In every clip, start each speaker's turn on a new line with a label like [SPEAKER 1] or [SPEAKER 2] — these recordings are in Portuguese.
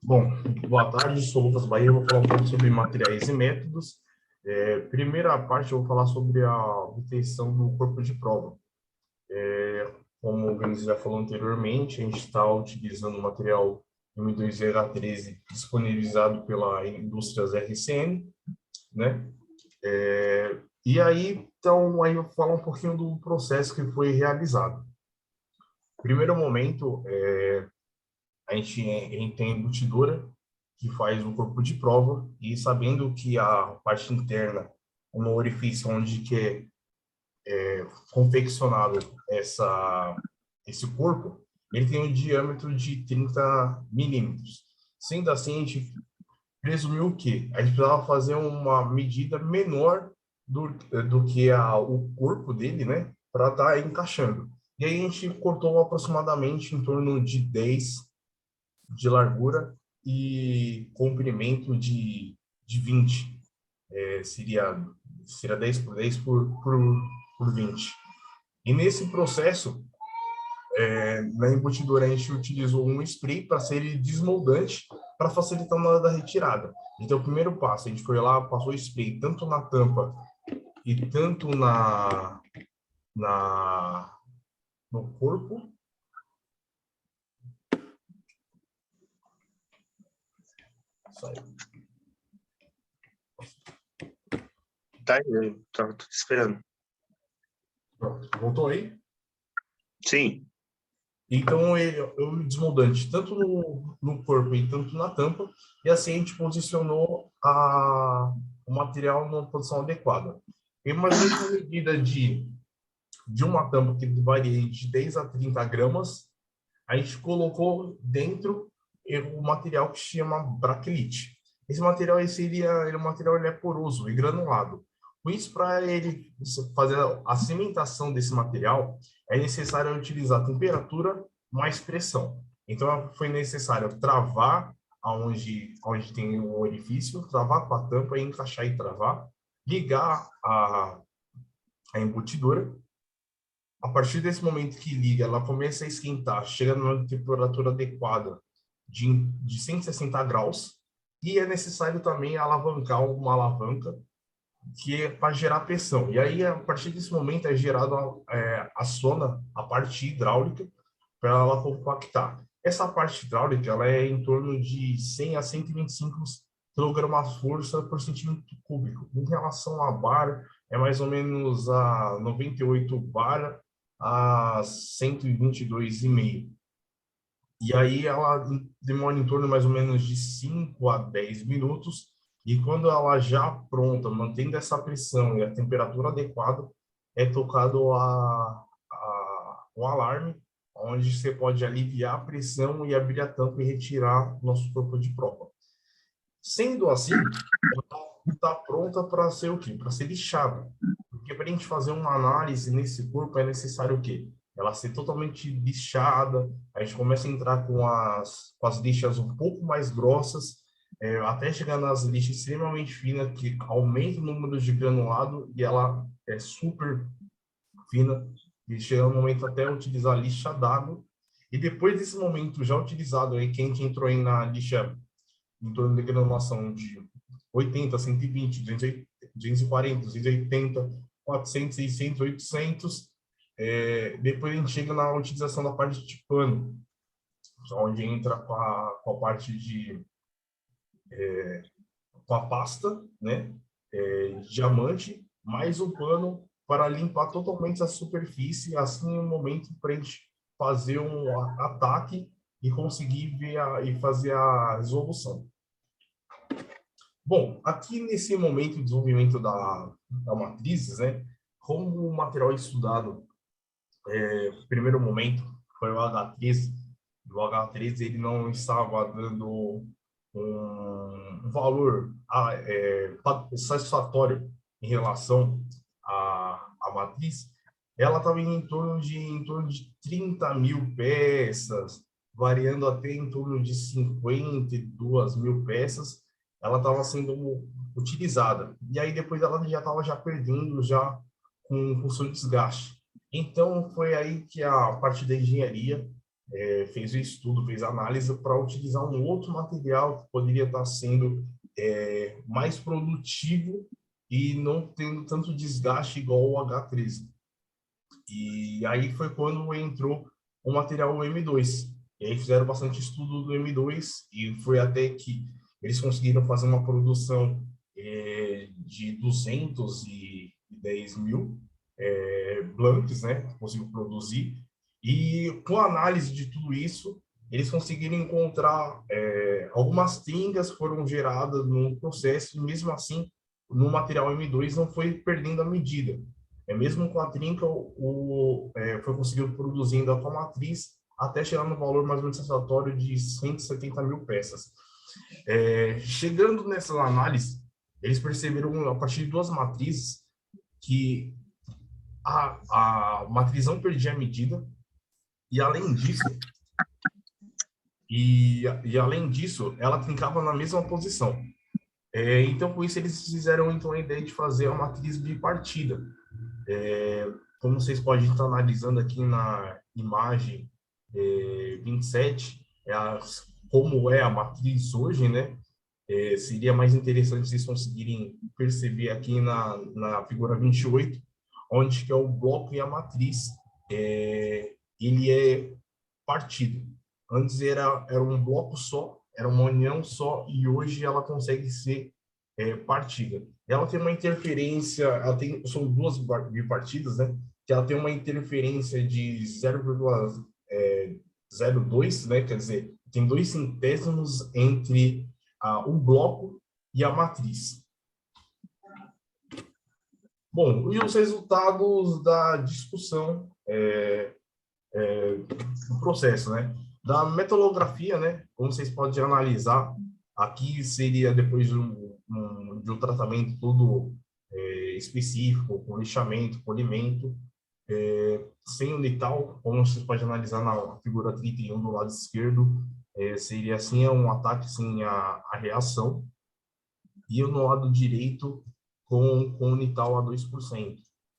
[SPEAKER 1] Bom, boa tarde, sou Lucas Bahia, eu vou falar um pouco sobre materiais e métodos. Primeira parte, eu vou falar sobre a obtenção do corpo de prova. Como o Vinícius já falou anteriormente, a gente está utilizando o material M2H13 disponibilizado pela Indústrias RCN, né? E aí, então, aí eu vou falar um pouquinho do processo que foi realizado. Primeiro momento, a gente tem a embutidora, que faz o corpo de prova, e sabendo que a parte interna, no orifício onde que é confeccionado esse corpo, ele tem um diâmetro de 30 milímetros. Sendo assim, a gente presumiu que a gente precisava fazer uma medida menor do que o corpo dele, né, para estar encaixando. E aí a gente cortou aproximadamente em torno de 10 de largura e comprimento de 20. Seria 10 por 10 por 20. E nesse processo, na embutidora, a gente utilizou um spray para ser desmoldante para facilitar na hora da retirada. Então, o primeiro passo, a gente foi lá, passou o spray tanto na tampa e tanto na, no corpo. Saiu.
[SPEAKER 2] Tá, eu tava te esperando.
[SPEAKER 1] Pronto, voltou aí?
[SPEAKER 2] Sim.
[SPEAKER 1] Então, eu desmoldante tanto no corpo e tanto na tampa, e assim a gente posicionou o material numa posição adequada. E mais ou menos uma medida de uma tampa que varia de 10 a 30 gramas, a gente colocou dentro o material que se chama braquilite. Esse material ele é um material, ele é poroso e granulado. Com isso, para ele fazer a cimentação desse material, é necessário utilizar temperatura mais pressão. Então, foi necessário travar onde tem o orifício, travar com a tampa e encaixar e travar, ligar a embutidora. A partir desse momento que liga, ela começa a esquentar, chega numa temperatura adequada de 160 graus, e é necessário também alavancar uma alavanca que é para gerar pressão. E aí, a partir desse momento, é gerada a sona, a parte hidráulica, para ela compactar. Essa parte hidráulica ela é em torno de 100 a 125 kg-força por centímetro cúbico. Em relação à bar, é mais ou menos a 98 bar a 122,5. E aí ela demora em torno mais ou menos de 5 a 10 minutos. E quando ela já pronta, mantendo essa pressão e a temperatura adequada, é tocado o alarme, onde você pode aliviar a pressão e abrir a tampa e retirar o nosso corpo de prova. Sendo assim, ela está pronta para ser o quê? Para ser lixada. Porque para a gente fazer uma análise nesse corpo é necessário o quê? Ela ser totalmente lixada, a gente começa a entrar com as lixas um pouco mais grossas, até chegar nas lixas extremamente finas, que aumenta o número de granulado e ela é super fina, e chega no momento até utilizar lixa d'água. E depois desse momento já utilizado, aí, quem entrou aí na lixa em torno de granulação de 80, 120, 240, 280, 400, 600, 800. Depois a gente chega na utilização da parte de pano, onde entra com a parte com a pasta, né, diamante, mais o pano para limpar totalmente a superfície, assim no momento para a gente fazer um ataque e conseguir ver e fazer a resolução. Bom, aqui nesse momento de desenvolvimento da matrizes, né, como o material estudado, no primeiro momento, foi o H13, o H13 ele não estava dando um valor satisfatório em relação à matriz, ela estava em torno de 30 mil peças, variando até em torno de 52 mil peças, ela estava sendo utilizada. E aí depois ela já estava já perdendo já com o seu desgaste. Então foi aí que a parte da engenharia fez o estudo, fez a análise para utilizar um outro material que poderia estar sendo mais produtivo e não tendo tanto desgaste igual o H13. E aí foi quando entrou o material M2. E aí fizeram bastante estudo do M2 e foi até que eles conseguiram fazer uma produção de 210 mil blanks, né? Conseguiu produzir. E com a análise de tudo isso, eles conseguiram encontrar algumas trincas que foram geradas no processo, e mesmo assim, no material M2 não foi perdendo a medida. Mesmo com a trinca, foi conseguido produzindo a matriz até chegar no valor mais ou menos satisfatório de 170 mil peças. Chegando nessa análise, eles perceberam, a partir de duas matrizes, que a matriz não perdia a medida, e além disso, além disso, ela trincava na mesma posição. Então, com isso, eles fizeram então a ideia de fazer a matriz bipartida. Como vocês podem estar analisando aqui na imagem 27, como é a matriz hoje, né? Seria mais interessante vocês conseguirem perceber aqui na figura 28, onde que é o bloco e a matriz, ele é partido. Antes era um bloco só, era uma união só, e hoje ela consegue ser partida. Ela tem uma interferência, são duas bipartidas, né? Que ela tem uma interferência de 0,02, né? Quer dizer, tem 2 centésimos entre o bloco e a matriz. Bom, e os resultados da discussão do processo, né? Da metalografia, né? Como vocês podem analisar, aqui seria depois de um tratamento todo específico, com lixamento, polimento, sem o Nital, como vocês podem analisar na figura 31 do lado esquerdo, seria assim um ataque sem a reação, e no lado direito com o Nital a 2%,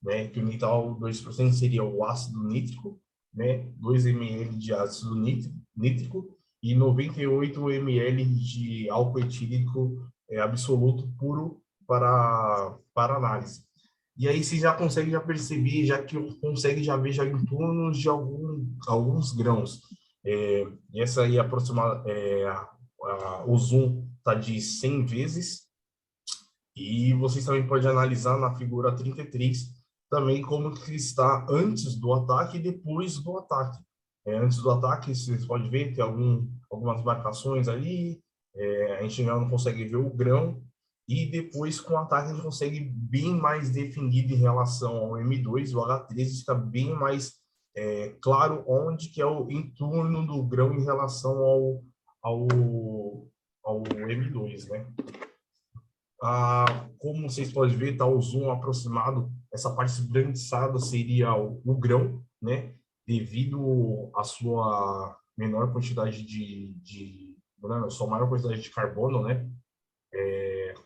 [SPEAKER 1] né? Que o Nital 2% seria o ácido nítrico, né? 2 ml de ácido nítrico e 98 ml de álcool etílico absoluto puro para análise. E aí você já consegue perceber, já que consegue já ver já em torno de alguns grãos. Essa aí o zoom está de 100 vezes, e vocês também podem analisar na figura 33 também como que está antes do ataque e depois do ataque. Antes do ataque, vocês podem ver, tem algumas marcações ali, a gente já não consegue ver o grão, e depois com o ataque a gente consegue bem mais definido em relação ao M2, o H13 fica bem mais claro onde que é o entorno do grão em relação ao M2, né? Como vocês podem ver, está o zoom aproximado, essa parte esbranquiçada seria o grão, né? Devido à sua menor quantidade sua maior quantidade de carbono, né?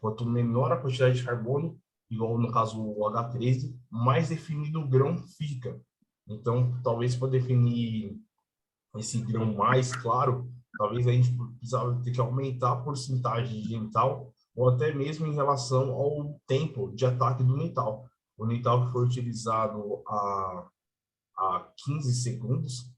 [SPEAKER 1] Quanto menor a quantidade de carbono, igual no caso o H13, mais definido o grão fica. Então, talvez para definir esse grão mais claro, talvez a gente precisava ter que aumentar a porcentagem de Nital, ou até mesmo em relação ao tempo de ataque do Nital. O Nital que foi utilizado a 15 segundos,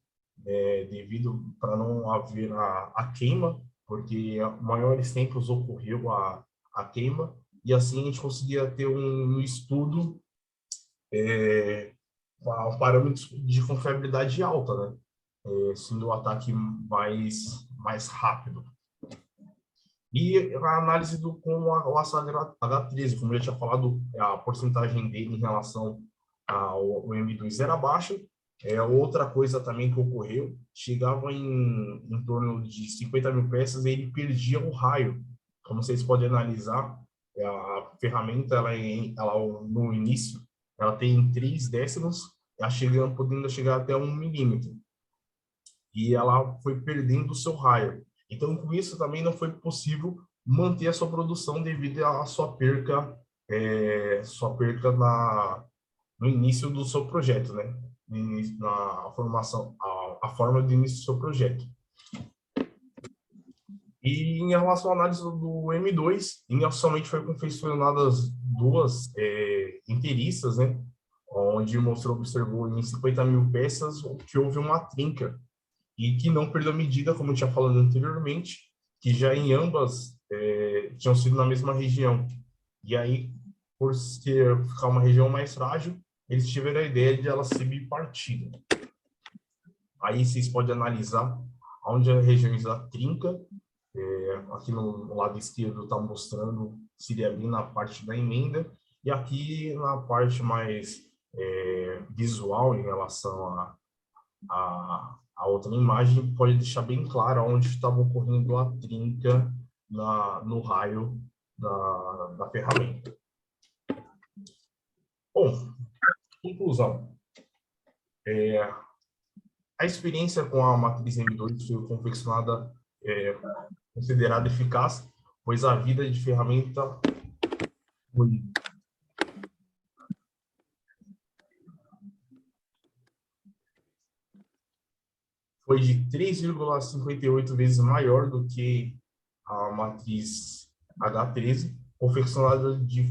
[SPEAKER 1] devido para não haver a queima, porque maiores tempos ocorreu a queima, e assim a gente conseguia ter um estudo a parâmetros de confiabilidade alta, né? Sendo o ataque mais rápido. E a análise com o ácido H13, como eu já tinha falado, a porcentagem dele em relação ao M2 era baixa. Outra coisa também que ocorreu, chegava em torno de 50 mil peças e ele perdia o raio. Como vocês podem analisar, a ferramenta, ela no início, ela tem 3 décimos, podendo chegar até 1 milímetro. E ela foi perdendo o seu raio. Então, com isso, também não foi possível manter a sua produção devido à sua perca no início do seu projeto, né? Na formação, a forma de início do seu projeto. E em relação à análise do M2, inicialmente foi confeccionadas duas inteiriças, né? Onde observou em 50 mil peças que houve uma trinca e que não perdeu medida, como eu tinha falado anteriormente, que já em ambas tinham sido na mesma região. E aí, por ficar uma região mais frágil, eles tiveram a ideia de ela ser bipartida. Aí vocês podem analisar onde as regiões da trinca, aqui no lado esquerdo está mostrando, seria ali na parte da emenda, e aqui na parte mais visual em relação a outra imagem, pode deixar bem claro onde estava ocorrendo a trinca no raio da ferramenta. Bom, conclusão. A experiência com a matriz M2 foi confeccionada, considerada eficaz, pois a vida de ferramenta foi de 3,58 vezes maior do que a matriz H13, confeccionada de